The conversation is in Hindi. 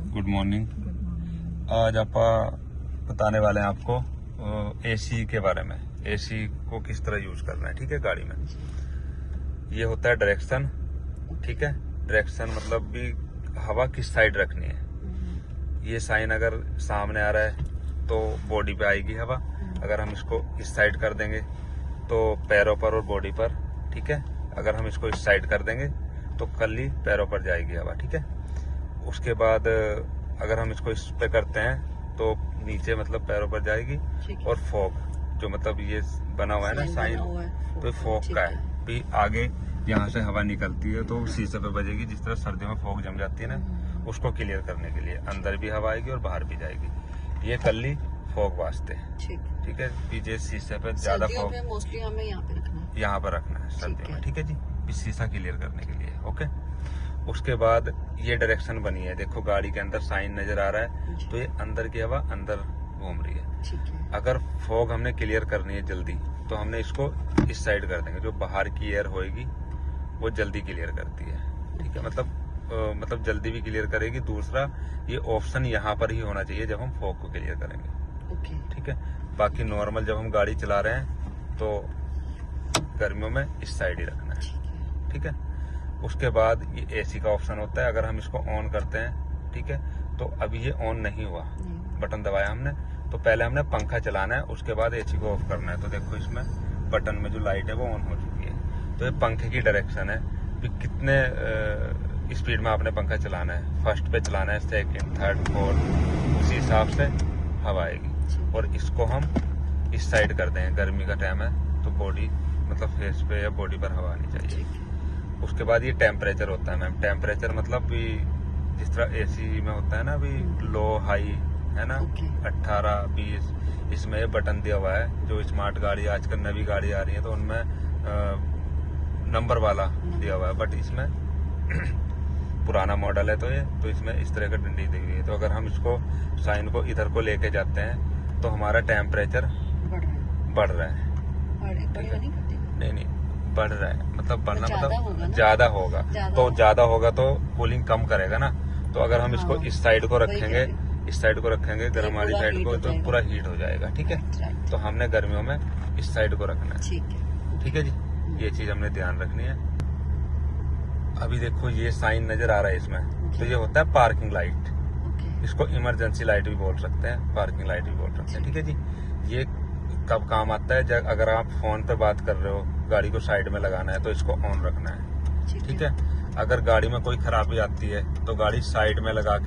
Good morning. आज आप बताने वाले हैं आपको एसी के बारे में। एसी को किस तरह यूज करना है, ठीक है। गाड़ी में ये होता है डायरेक्शन, ठीक है। डायरेक्शन मतलब भी हवा किस साइड रखनी है। ये साइन अगर सामने आ रहा है तो बॉडी पे आएगी हवा। अगर हम इसको इस साइड कर देंगे तो पैरों पर और बॉडी पर, ठीक है। अगर हम इसको इस साइड कर देंगे तो कल्ली पैरों पर जाएगी हवा, ठीक है। उसके बाद अगर हम इसको इस पे करते हैं तो नीचे मतलब पैरों पर जाएगी। और फॉग जो मतलब ये बना हुआ है ना साइन, तो फॉग का है भी आगे यहाँ से हवा निकलती है तो शीशे पे बजेगी। जिस तरह सर्दियों में फॉग जम जाती है ना, उसको क्लियर करने के लिए अंदर भी हवा आएगी और बाहर भी जाएगी। ये कल्ली फॉग वास्ते, ठीक है। पीछे शीशे पे ज्यादा फॉग मोस्टली हमें यहाँ पर रखना है सर्दियों में, ठीक है जी। शीशा क्लियर करने के लिए, ओके। उसके बाद ये डायरेक्शन बनी है, देखो गाड़ी के अंदर साइन नजर आ रहा है तो ये अंदर की हवा अंदर घूम रही है। अगर फॉग हमने क्लियर करनी है जल्दी तो हमने इसको इस साइड कर देंगे। जो बाहर की एयर होएगी वो जल्दी क्लियर करती है, ठीक है। मतलब जल्दी भी क्लियर करेगी। दूसरा ये ऑप्शन यहाँ पर ही होना चाहिए जब हम फॉग को क्लियर करेंगे, ठीक है। बाकी नॉर्मल जब हम गाड़ी चला रहे हैं तो गर्मियों में इस साइड ही रखना है, ठीक है। उसके बाद ये एसी का ऑप्शन होता है। अगर हम इसको ऑन करते हैं, ठीक है, तो अभी ये ऑन नहीं हुआ, बटन दबाया हमने तो पहले हमने पंखा चलाना है, उसके बाद एसी को ऑफ करना है। तो देखो इसमें बटन में जो लाइट है वो ऑन हो चुकी है। तो ये पंखे की डायरेक्शन है कि कितने स्पीड में आपने पंखा चलाना है। फर्स्ट पे चलाना है, सेकंड, थर्ड, फोर्थ, उसी हिसाब से हवा आएगी। और इसको हम इस साइड कर दें, गर्मी का टाइम है तो बॉडी मतलब फेस पे या बॉडी पर हवा आनी चाहिए। उसके बाद ये टेम्परेचर होता है मैम। टेम्परेचर मतलब भी जिस तरह एसी में होता है ना, भी लो हाई है ना, 18, 20, इसमें ये बटन दिया हुआ है। जो स्मार्ट गाड़ी आजकल नवी गाड़ी आ रही है तो उनमें नंबर वाला दिया हुआ है, बट इसमें पुराना मॉडल है तो इसमें इस तरह का डंडी दी हुई है। तो अगर हम इसको साइन को इधर को लेके जाते हैं तो हमारा टेम्परेचर बढ़ रहा है। नहीं बढ़ रहा है, मतलब बढ़ना मतलब ज्यादा होगा। तो ज्यादा होगा तो कूलिंग कम करेगा ना। तो अगर हम इसको इस साइड को रखेंगे, गर्म वाली साइड को, तो पूरा हीट हो जाएगा, ठीक है। तो हमने गर्मियों में इस साइड को रखना है, ठीक है जी। ये चीज हमने ध्यान रखनी है। अभी देखो ये साइन नजर आ रहा है इसमें, तो ये होता है पार्किंग लाइट। इसको इमरजेंसी लाइट भी बोल सकते हैं, पार्किंग लाइट भी बोल सकते हैं, ठीक है जी। ये कब काम आता है, जब अगर आप फोन पे बात कर रहे हो, गाड़ी को साइड में लगाना है तो इसको ऑन रखना है, ठीक है। अगर गाड़ी में कोई खराबी आती है तो गाड़ी साइड में लगा के